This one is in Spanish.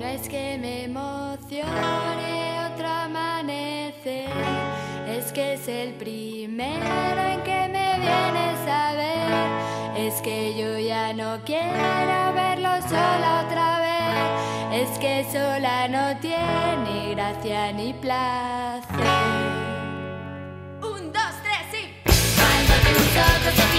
No es que me emocione otro amanecer, es que es el primero en que me vienes a ver. Es que yo ya no quiero verlo sola otra vez, es que sola no tiene gracia ni placer. Un, dos, tres y... Cuando tus ojos se